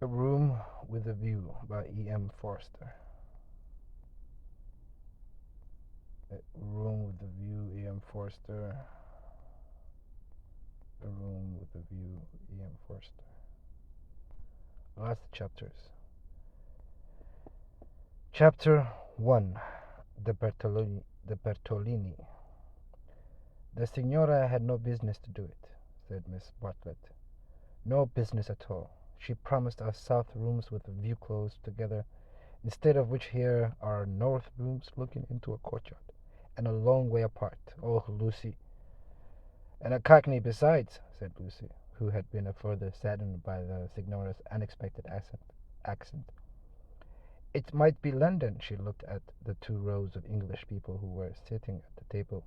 A Room with a View by E.M. Forster. A Room with a View, E.M. Forster. A Room with a View, E.M. Forster. Last chapters. Chapter 1. The Bertolini. The Signora had no business to do it, said Miss Bartlett. No business at all. She promised us south rooms with a view close together, instead of which here are north rooms looking into a courtyard, and a long way apart. Oh, Lucy! And a cockney besides, said Lucy, who had been further saddened by the Signora's unexpected accent. It might be London. She looked at the 2 rows of English people who were sitting at the table.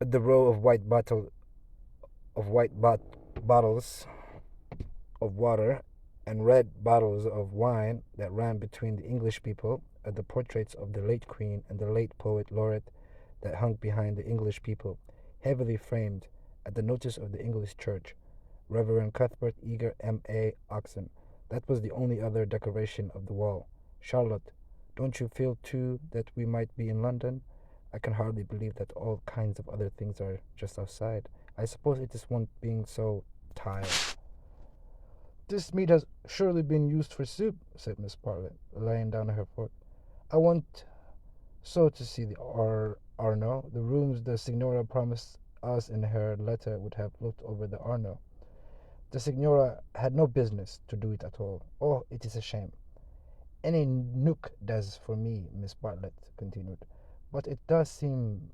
The row of bottles of water and red bottles of wine that ran between the English people, at the portraits of the late Queen and the late Poet Laureate that hung behind the English people, heavily framed, at the notice of the English Church, Reverend Cuthbert Eager M.A. Oxon. That was the only other decoration of the wall. Charlotte, don't you feel, too, that we might be in London? I can hardly believe that all kinds of other things are just outside. I suppose it is one being so tired. This meat has surely been used for soup, said Miss Bartlett, laying down her fork. I want so to see the Arno. The rooms the Signora promised us in her letter would have looked over the Arno. The Signora had no business to do it at all. Oh, it is a shame. Any nook does for me, Miss Bartlett continued. But it does seem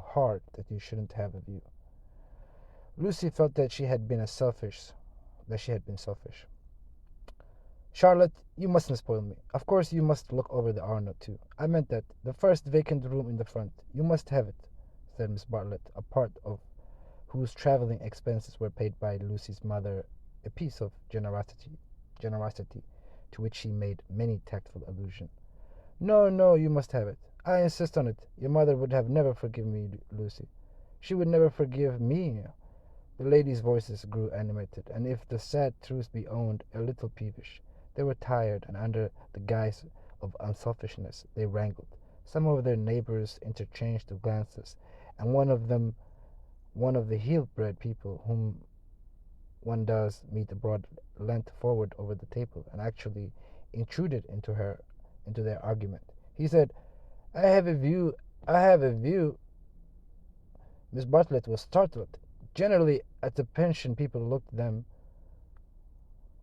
hard that you shouldn't have a view. Lucy felt that she had been selfish. Charlotte, you mustn't spoil me. Of course you must look over the Arno too. I meant that. The first vacant room in the front. You must have it, said Miss Bartlett, a part of whose travelling expenses were paid by Lucy's mother, a piece of generosity to which she made many tactful allusion. No, no, you must have it. I insist on it. Your mother would have never forgiven me, Lucy. She would never forgive me. The ladies' voices grew animated, and if the sad truth be owned, a little peevish. They were tired, and under the guise of unselfishness they wrangled. Some of their neighbors interchanged glances, and one of the heel-bred people whom one does meet abroad leant forward over the table and actually intruded into their argument. He said, I have a view. Miss Bartlett was startled. Generally, at the pension, people looked them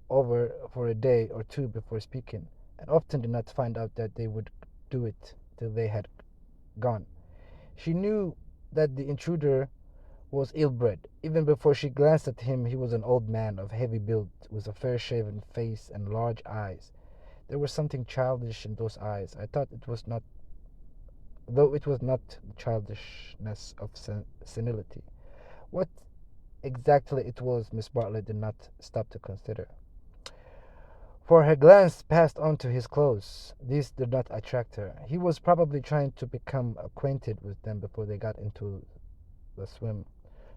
over for a day or two before speaking, and often did not find out that they would do it till they had gone. She knew that the intruder was ill-bred. Even before she glanced at him, he was an old man of heavy build, with a fair-shaven face and large eyes. There was something childish in those eyes. I thought it was not, though it was not the childishness of senility. What exactly it was, Miss Bartlett did not stop to consider, for her glance passed on to his clothes. These did not attract her. He was probably trying to become acquainted with them before they got into the swim.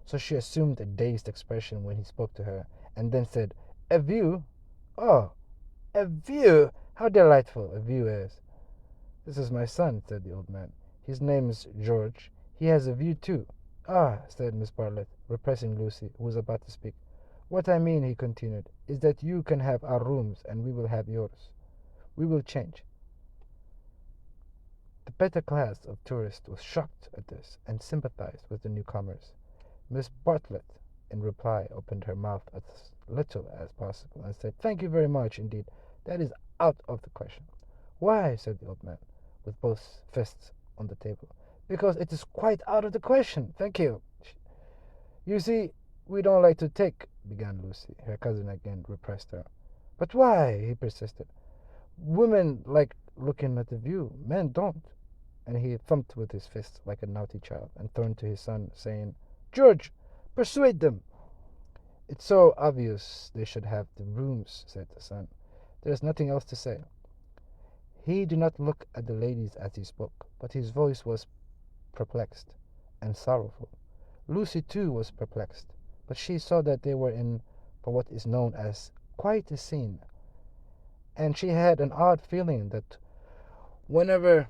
So she assumed a dazed expression when he spoke to her, and then said, A view? Oh, a view! How delightful a view is! This is my son, said the old man. His name is George. He has a view too. Ah, said Miss Bartlett, repressing Lucy, who was about to speak. What I mean, he continued, is that you can have our rooms and we will have yours. We will change. The better class of tourists was shocked at this and sympathized with the newcomers. Miss Bartlett, in reply, opened her mouth as little as possible and said, Thank you very much indeed. That is out of the question. Why? Said the old man, with both fists on the table. Because it is quite out of the question. Thank you. You see, we don't like to take, began Lucy. Her cousin again repressed her. But why? He persisted. Women like looking at the view. Men don't. And he thumped with his fist like a naughty child and turned to his son, saying, George, persuade them. It's so obvious they should have the rooms, said the son. There's nothing else to say. He did not look at the ladies as he spoke, but his voice was perplexed and sorrowful. Lucy, too, was perplexed, but she saw that they were in for what is known as quite a scene, and she had an odd feeling that whenever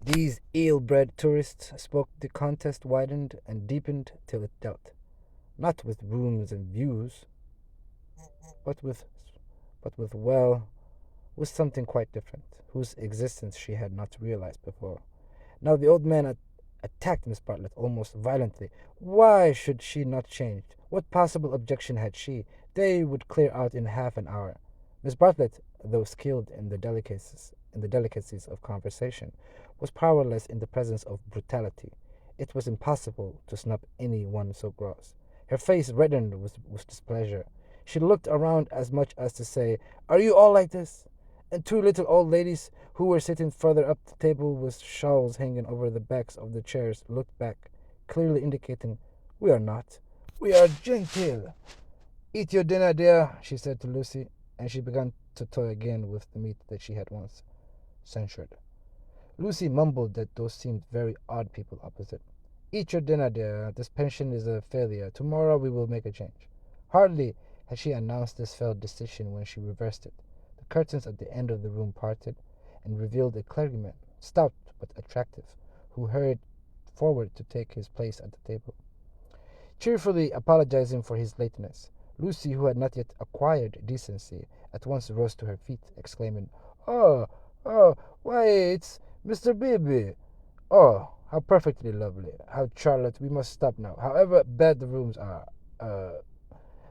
these ill-bred tourists spoke, the contest widened and deepened till it dealt, not with rooms and views, but with, well, with something quite different, whose existence she had not realized before. Now the old man attacked Miss Bartlett almost violently. Why should she not change? What possible objection had she? They would clear out in half an hour. Miss Bartlett, though skilled in the delicacies of conversation, was powerless in the presence of brutality. It was impossible to snub any one so gross. Her face reddened with displeasure. She looked around as much as to say, "Are you all like this?" And two little old ladies who were sitting further up the table with shawls hanging over the backs of the chairs looked back, clearly indicating, "We are not. We are genteel." "Eat your dinner, dear," she said to Lucy, and she began to toy again with the meat that she had once censured. Lucy mumbled that those seemed very odd people opposite. "Eat your dinner, dear. This pension is a failure. Tomorrow we will make a change." Hardly had she announced this failed decision when she reversed it. The curtains at the end of the room parted, and revealed a clergyman, stout but attractive, who hurried forward to take his place at the table. Cheerfully apologizing for his lateness, Lucy, who had not yet acquired decency, at once rose to her feet, exclaiming, "Oh, oh, why, it's Mr. Beebe! Oh, how perfectly lovely! How Charlotte, we must stop now, however bad the rooms are."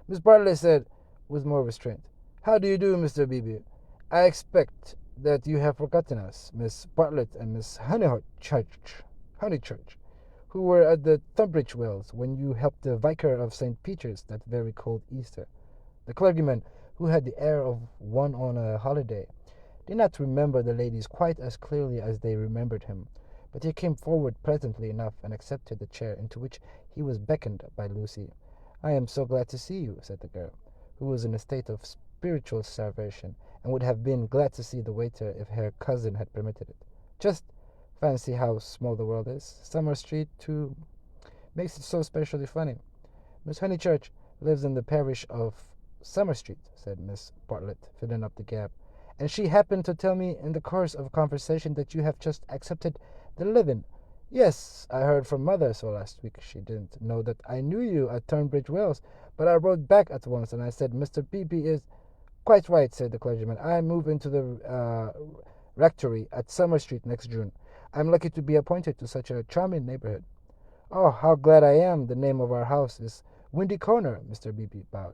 Miss Bartlett said, with more restraint, "How do you do, Mr. Beebe? I expect that you have forgotten us, Miss Bartlett and Miss Honeychurch, who were at the Tunbridge Wells when you helped the vicar of St. Peter's that very cold Easter." The clergyman, who had the air of one on a holiday, did not remember the ladies quite as clearly as they remembered him, but he came forward presently enough and accepted the chair into which he was beckoned by Lucy. "I am so glad to see you," said the girl, who was in a state of spiritual starvation, and would have been glad to see the waiter if her cousin had permitted it. "Just fancy how small the world is. Summer Street, too, makes it so specially funny." "Miss Honeychurch lives in the parish of Summer Street," said Miss Bartlett, filling up the gap, "and she happened to tell me in the course of conversation that you have just accepted the living." "Yes, I heard from mother so last week. She didn't know that I knew you at Tunbridge Wells, but I wrote back at once and I said Mr. Beebe is—" "Quite right," said the clergyman. "I move into the rectory at Summer Street next June. I'm lucky to be appointed to such a charming neighborhood." "Oh, how glad I am. The name of our house is Windy Corner." Mr. Beebe bowed.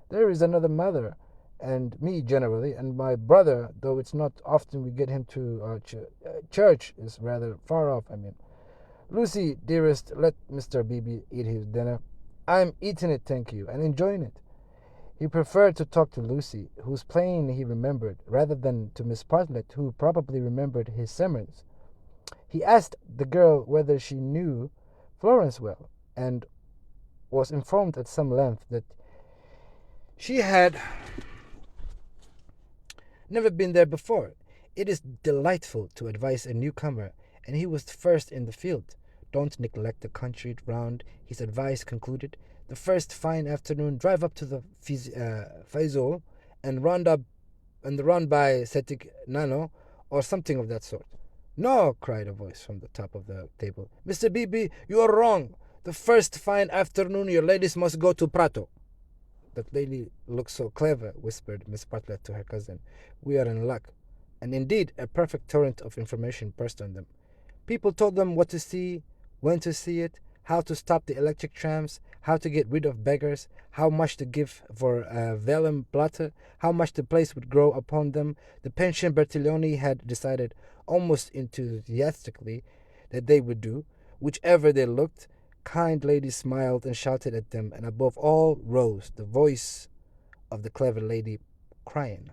"There is another mother, and me generally, and my brother, though it's not often we get him to church, is rather far off, I mean. Lucy, dearest, let Mr. Beebe eat his dinner." "I'm eating it, thank you, and enjoying it." He preferred to talk to Lucy, whose playing he remembered, rather than to Miss Bartlett, who probably remembered his sermons. He asked the girl whether she knew Florence well, and was informed at some length that she had never been there before. It is delightful to advise a newcomer, and he was first in the field. Don't neglect the country round, his advice concluded. The first fine afternoon, drive up to the Faisal and run by Setik Nano, or something of that sort. "No," cried a voice from the top of the table. "Mr. Beebe, you are wrong. The first fine afternoon your ladies must go to Prato." "That lady looks so clever," whispered Miss Bartlett to her cousin. "We are in luck." And indeed a perfect torrent of information burst on them. People told them what to see, when to see it, how to stop the electric trams, how to get rid of beggars, how much to give for vellum platter, how much the place would grow upon them. The pension Bertilloni had decided, almost enthusiastically, that they would do, whichever they looked. Kind ladies smiled and shouted at them, and above all rose the voice of the clever lady, crying,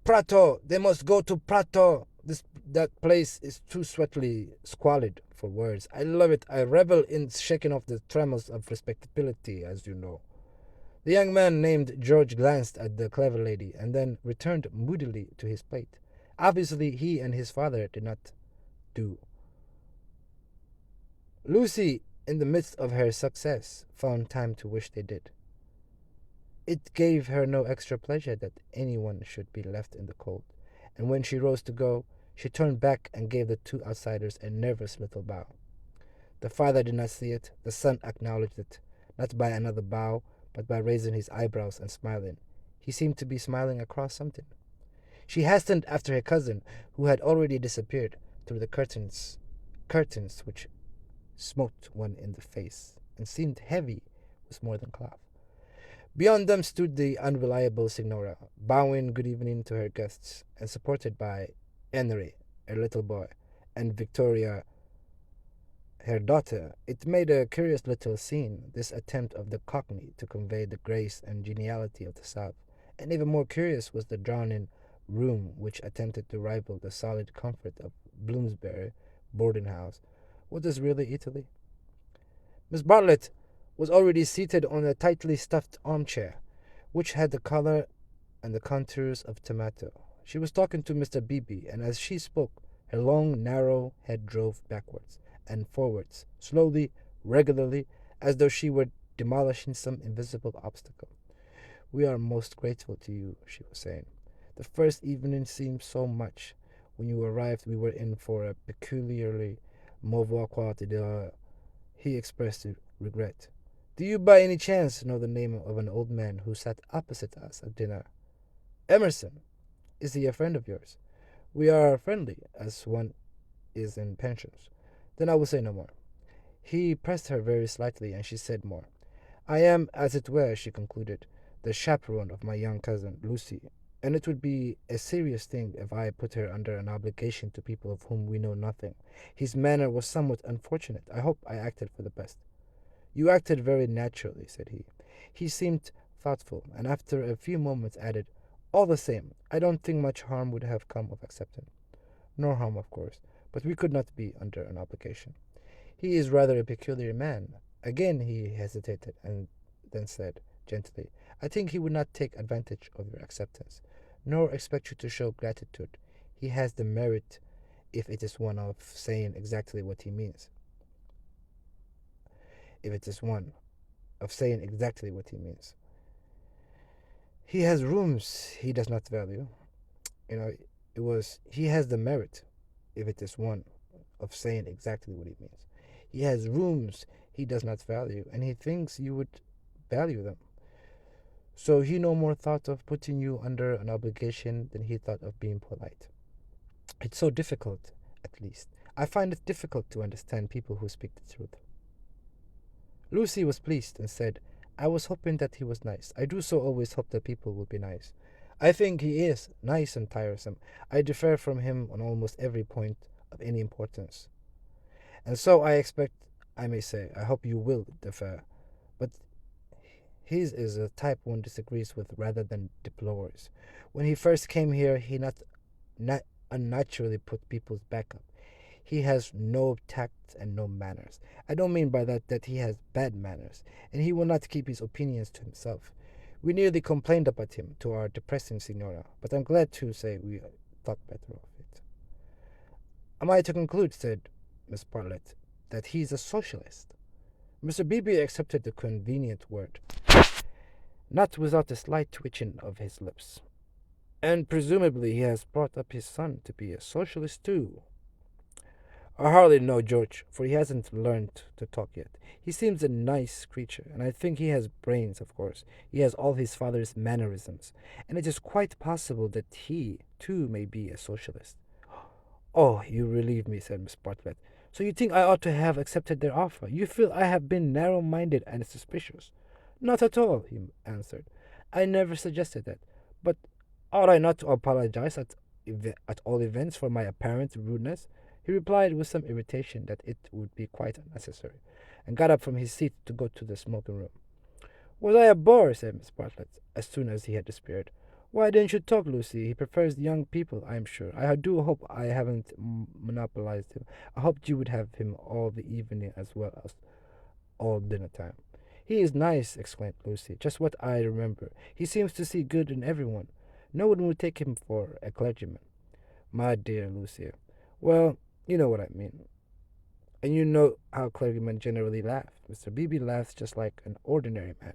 "Prato! They must go to Prato! That place is too squalid for words. I love it. I revel in shaking off the tremors of respectability, as you know." The young man named George glanced at the clever lady, and then returned moodily to his plate. Obviously he and his father did not do Lucy, in the midst of her success, found time to wish they did. It gave her no extra pleasure that anyone should be left in the cold, and when she rose to go, she turned back and gave the two outsiders a nervous little bow. The father did not see it, the son acknowledged it, not by another bow, but by raising his eyebrows and smiling. He seemed to be smiling across something. She hastened after her cousin, who had already disappeared through the curtains which smote one in the face, and seemed heavy with more than cloth. Beyond them stood the unreliable Signora, bowing good evening to her guests, and supported by Henry, her little boy, and Victoria, her daughter. It made a curious little scene, this attempt of the Cockney to convey the grace and geniality of the South, and even more curious was the drawn-in room which attempted to rival the solid comfort of Bloomsbury boarding house. Was this really Italy? Miss Bartlett was already seated on a tightly stuffed armchair, which had the color and the contours of tomato. She was talking to Mr. Beebe, and as she spoke, her long, narrow head drove backwards and forwards, slowly, regularly, as though she were demolishing some invisible obstacle. We are most grateful to you, she was saying. The first evening seemed so much. When you arrived, we were in for a peculiarly mauvais quart d'heure. He expressed regret. Do you by any chance know the name of an old man who sat opposite us at dinner? Emerson. Is he a friend of yours? We are friendly, as one is in pensions. Then I will say no more. He pressed her very slightly, and she said more. I am, as it were, she concluded, the chaperone of my young cousin, Lucy, and it would be a serious thing if I put her under an obligation to people of whom we know nothing. His manner was somewhat unfortunate. I hope I acted for the best. You acted very naturally, said he. He seemed thoughtful, and after a few moments added, all the same, I don't think much harm would have come of accepting. No harm, of course, but we could not be under an obligation. He is rather a peculiar man. Again he hesitated, and then said, gently, I think he would not take advantage of your acceptance, nor expect you to show gratitude. He has the merit, if it is one of saying exactly what he means. If it is one of saying exactly what he means. He has rooms he does not value. He has the merit, if it is one, of saying exactly what he means. He has rooms he does not value, and he thinks you would value them. So he no more thought of putting you under an obligation than he thought of being polite. It's so difficult, at least. I find it difficult to understand people who speak the truth. Lucy was pleased and said, I was hoping that he was nice. I do so always hope that people will be nice. I think he is nice and tiresome. I differ from him on almost every point of any importance. And so I expect, I may say, I hope you will differ. But his is a type one disagrees with rather than deplores. When he first came here, he not unnaturally put people's back up. He has no tact and no manners. I don't mean by that he has bad manners, and he will not keep his opinions to himself. We nearly complained about him to our depressing signora, but I'm glad to say we thought better of it. Am I to conclude, said Miss Bartlett, that he is a socialist? Mr. Beebe accepted the convenient word, not without a slight twitching of his lips. And presumably he has brought up his son to be a socialist too. I hardly know George, for he hasn't learned to talk yet. He seems a nice creature, and I think he has brains, of course. He has all his father's mannerisms, and it is quite possible that he, too, may be a socialist. Oh, you relieve me, said Miss Bartlett. So you think I ought to have accepted their offer? You feel I have been narrow-minded and suspicious. Not at all, he answered. I never suggested that. But ought I not to apologize at all events for my apparent rudeness? He replied with some irritation that it would be quite unnecessary, and got up from his seat to go to the smoking room. Was I a bore? Said Miss Bartlett, as soon as he had disappeared. Why didn't you talk, Lucy? He prefers young people, I am sure. I do hope I haven't monopolized him. I hoped you would have him all the evening as well as all dinner time. He is nice, exclaimed Lucy. Just what I remember. He seems to see good in everyone. No one would take him for a clergyman. My dear Lucy. Well, you know what I mean. And you know how clergymen generally laugh. Mr. Beebe laughs just like an ordinary man.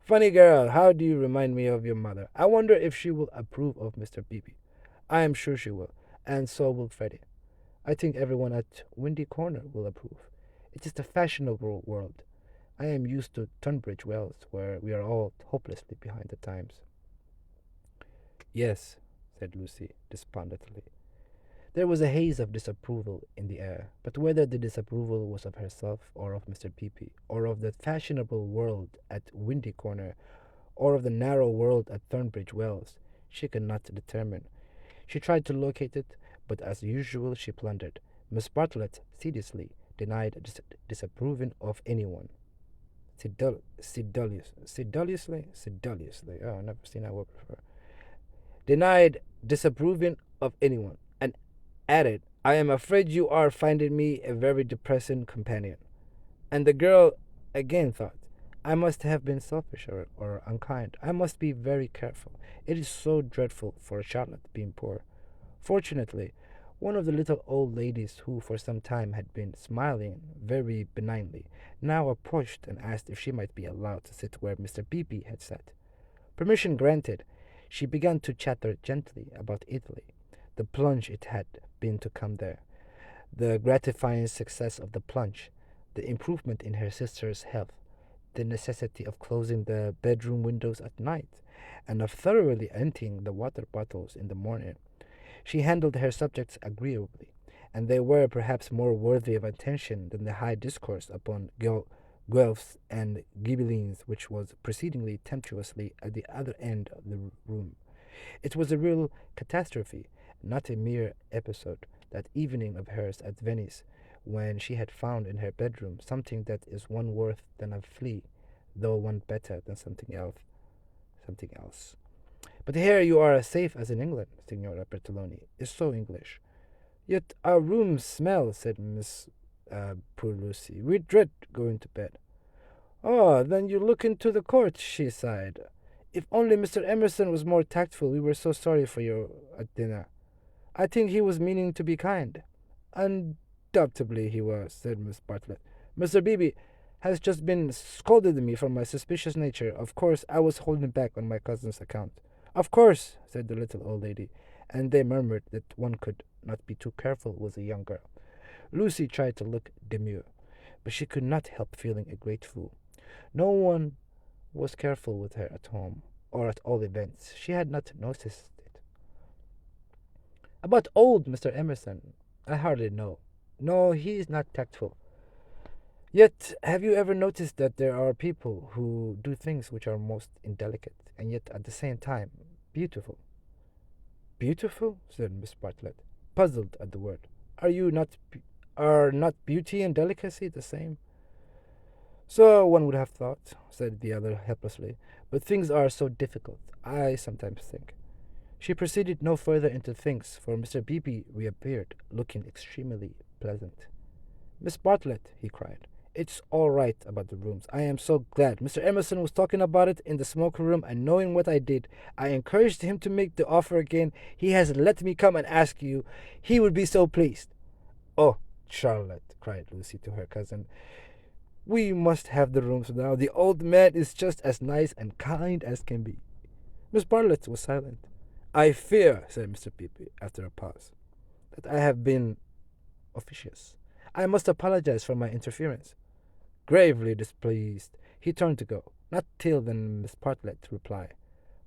Funny girl, how do you remind me of your mother? I wonder if she will approve of Mr. Beebe. I am sure she will, and so will Freddie. I think everyone at Windy Corner will approve. It is the fashionable world. I am used to Tunbridge Wells, where we are all hopelessly behind the times. Yes, said Lucy despondently. There was a haze of disapproval in the air, but whether the disapproval was of herself or of Mr. Peepy, or of the fashionable world at Windy Corner, or of the narrow world at Thornbridge Wells, she could not determine. She tried to locate it, but as usual she blundered. Miss Bartlett sedulously denied disapproving of anyone. Sedulously. Oh, I've never seen that word before. Denied disapproving of anyone, and added, I am afraid you are finding me a very depressing companion. And the girl again thought, I must have been selfish or unkind. I must be very careful. It is so dreadful for Charlotte being poor. Fortunately, one of the little old ladies who for some time had been smiling very benignly now approached and asked if she might be allowed to sit where Mr. Beebe had sat. Permission granted, she began to chatter gently about Italy, the plunge it had been to come there, the gratifying success of the plunge, the improvement in her sister's health, the necessity of closing the bedroom windows at night, and of thoroughly emptying the water bottles in the morning. She handled her subjects agreeably, and they were perhaps more worthy of attention than the high discourse upon Guelphs and Ghibellines which was proceedingly tempestuously at the other end of the room. It was a real catastrophe, not a mere episode, that evening of hers at Venice, when she had found in her bedroom something that is one worse than a flea, though one better than something else. Something else. But here you are as safe as in England, Signora Bertoloni. Is so English. Yet our rooms smell, said Miss poor Lucy. We dread going to bed. Oh, then you look into the court, she sighed. If only Mr. Emerson was more tactful, we were so sorry for you at dinner. I think he was meaning to be kind. Undoubtedly he was, said Miss Bartlett. Mr. Beebe has just been scolding me for my suspicious nature. Of course, I was holding back on my cousin's account. Of course, said the little old lady, and they murmured that one could not be too careful with a young girl. Lucy tried to look demure, but she could not help feeling a great fool. No one was careful with her at home, or at all events, she had not noticed it. About old Mr. Emerson, I hardly know. No, he is not tactful. Yet, have you ever noticed that there are people who do things which are most indelicate, and yet at the same time beautiful? Beautiful? Said Miss Bartlett, puzzled at the word. Are not beauty and delicacy the same? So one would have thought, said the other helplessly, but things are so difficult, I sometimes think. She proceeded no further into things, for Mr. Beebe reappeared, looking extremely pleasant. Miss Bartlett, he cried, it's all right about the rooms. I am so glad. Mr. Emerson was talking about it in the smoking room, and knowing what I did, I encouraged him to make the offer again. He has let me come and ask you. He would be so pleased. Oh, Charlotte, cried Lucy to her cousin, we must have the rooms now. The old man is just as nice and kind as can be. Miss Bartlett was silent. I fear, said Mr. Peepy, after a pause, that I have been officious. I must apologize for my interference. Gravely displeased, he turned to go. Not till then Miss Bartlett replied.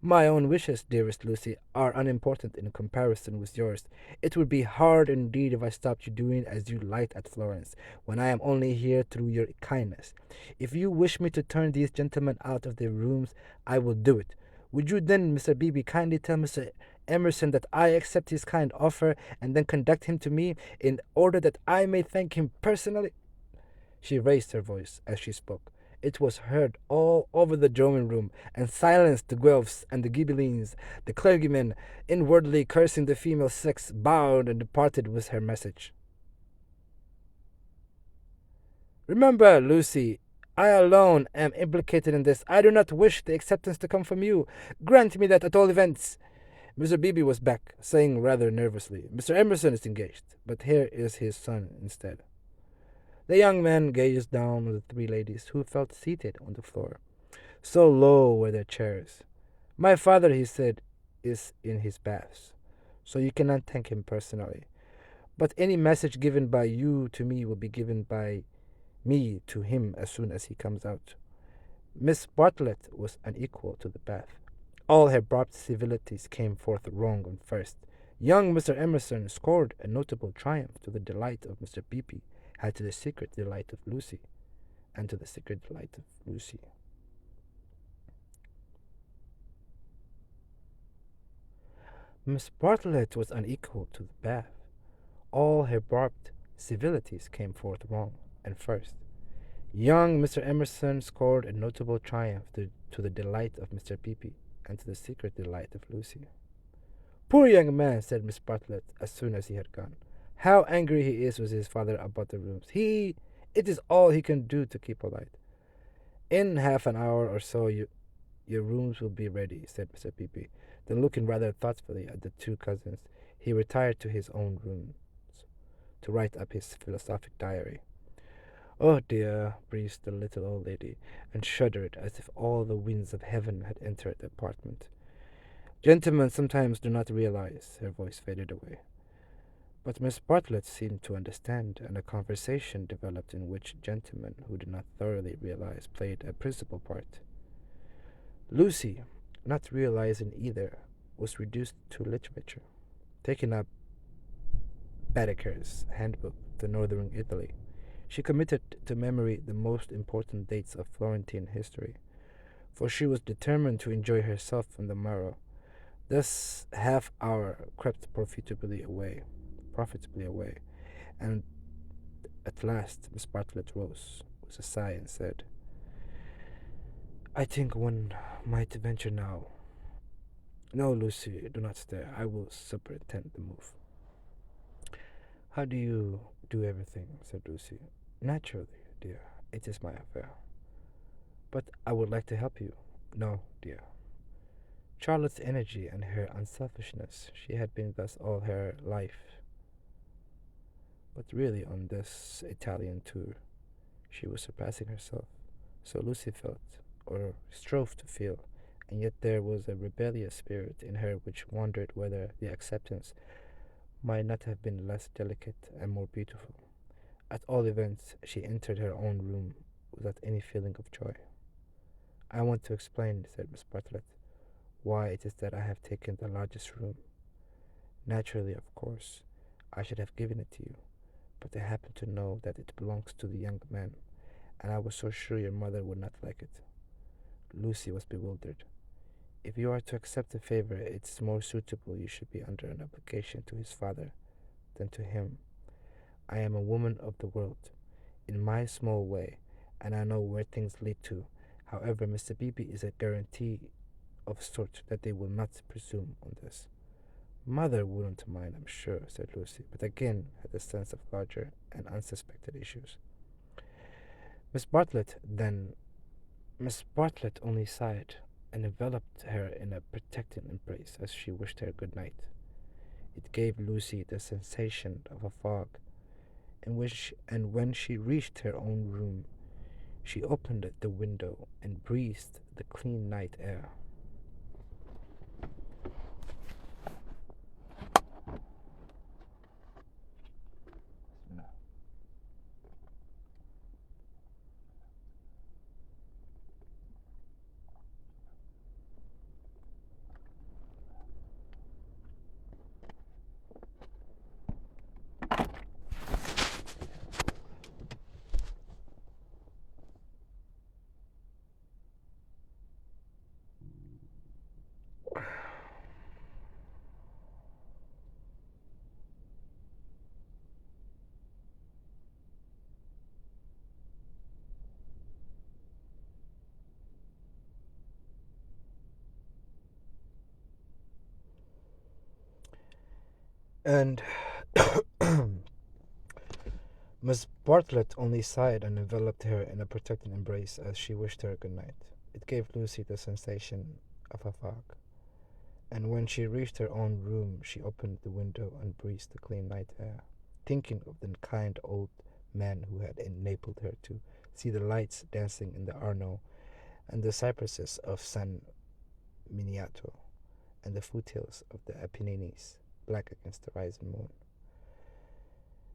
My own wishes, dearest Lucy, are unimportant in comparison with yours. It would be hard indeed if I stopped you doing as you liked at Florence, when I am only here through your kindness. If you wish me to turn these gentlemen out of their rooms, I will do it. Would you then, Mr. Beebe, kindly tell Mr. Emerson that I accept his kind offer, and then conduct him to me, in order that I may thank him personally? She raised her voice as she spoke. It was heard all over the drawing room, and silenced the Guelphs and the Ghibellines. The clergyman, inwardly cursing the female sex, bowed and departed with her message. Remember, Lucy, I alone am implicated in this. I do not wish the acceptance to come from you. Grant me that at all events. Mr. Beebe was back, saying rather nervously, Mr. Emerson is engaged, but here is his son instead. The young man gazed down on the three ladies who felt seated on the floor. So low were their chairs. My father, he said, is in his baths, so you cannot thank him personally. But any message given by you to me will be given by me to him as soon as he comes out. Miss Bartlett was unequal to the bath. All her abrupt civilities came forth wrong on first. Young Mr. Emerson scored a notable triumph to the delight of Mr. Peepy, and to the secret delight of Lucy, and to the secret delight of Lucy. Miss Bartlett was unequal to the bath. All her barbed civilities came forth wrong, and first. Young Mr. Emerson scored a notable triumph to the delight of Mr. Peepy, and to the secret delight of Lucy. Poor young man, said Miss Bartlett, as soon as he had gone. How angry he is with his father about the rooms. It is all he can do to keep alight. In half an hour or so, your rooms will be ready, said Mr. Peepy. Then, looking rather thoughtfully at the two cousins, he retired to his own rooms to write up his philosophic diary. Oh dear, breathed the little old lady, and shuddered as if all the winds of heaven had entered the apartment. Gentlemen sometimes do not realize, her voice faded away. But Miss Bartlett seemed to understand, and a conversation developed in which gentlemen who did not thoroughly realize played a principal part. Lucy, not realizing either, was reduced to literature, taking up Baedeker's Handbook to Northern Italy. She committed to memory the most important dates of Florentine history, for she was determined to enjoy herself from the morrow. This half hour crept profitably away, and at last Miss Bartlett rose with a sigh and said, I think one might venture now. No, Lucy, do not stir. I will superintend the move. How do you do everything? Said Lucy. Naturally, dear. It is my affair. But I would like to help you. No, dear. Charlotte's energy and her unselfishness, she had been thus all her life. But really, on this Italian tour, she was surpassing herself. So Lucy felt, or strove to feel, and yet there was a rebellious spirit in her which wondered whether the acceptance might not have been less delicate and more beautiful. At all events, she entered her own room without any feeling of joy. I want to explain, said Miss Bartlett, why it is that I have taken the largest room. Naturally, of course, I should have given it to you, but I happen to know that it belongs to the young man, and I was so sure your mother would not like it. Lucy was bewildered. If you are to accept a favor, it's more suitable you should be under an obligation to his father than to him. I am a woman of the world, in my small way, and I know where things lead to. However, Mr. Beebe is a guarantee of sort that they will not presume on this. Mother wouldn't mind, I'm sure, said Lucy, but again had a sense of larger and unsuspected issues. Miss Bartlett, then. Miss Bartlett only sighed and enveloped her in a protecting embrace as she wished her good night. It gave Lucy the sensation of a fog, and when she reached her own room, she opened the window and breathed the clean night air. And Miss Bartlett only sighed and enveloped her in a protecting embrace as she wished her good night. It gave Lucy the sensation of a fog, and when she reached her own room, she opened the window and breathed the clean night air, thinking of the kind old man who had enabled her to see the lights dancing in the Arno and the cypresses of San Miniato and the foothills of the Apennines, black against the rising moon.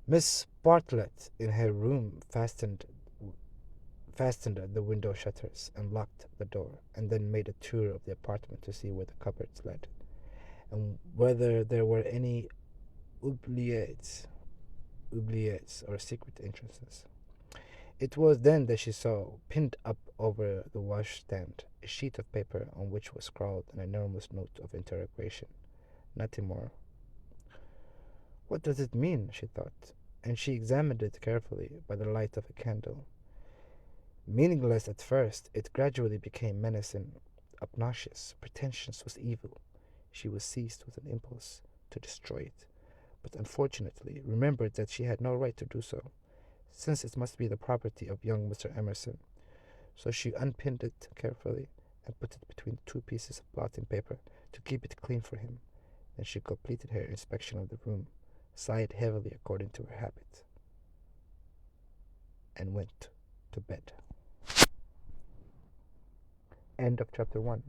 Miss Bartlett, in her room, fastened the window shutters and locked the door, and then made a tour of the apartment to see where the cupboards led, and whether there were any oubliettes or secret entrances. It was then that she saw, pinned up over the washstand, a sheet of paper on which was scrawled an enormous note of interrogation. Nothing more. What does it mean? She thought, and she examined it carefully by the light of a candle. Meaningless at first, it gradually became menacing, obnoxious, pretentious was evil. She was seized with an impulse to destroy it, but unfortunately remembered that she had no right to do so, since it must be the property of young Mr. Emerson. So she unpinned it carefully and put it between two pieces of blotting paper to keep it clean for him. Then she completed her inspection of the room, sighed heavily according to her habit, and went to bed. End of chapter 1.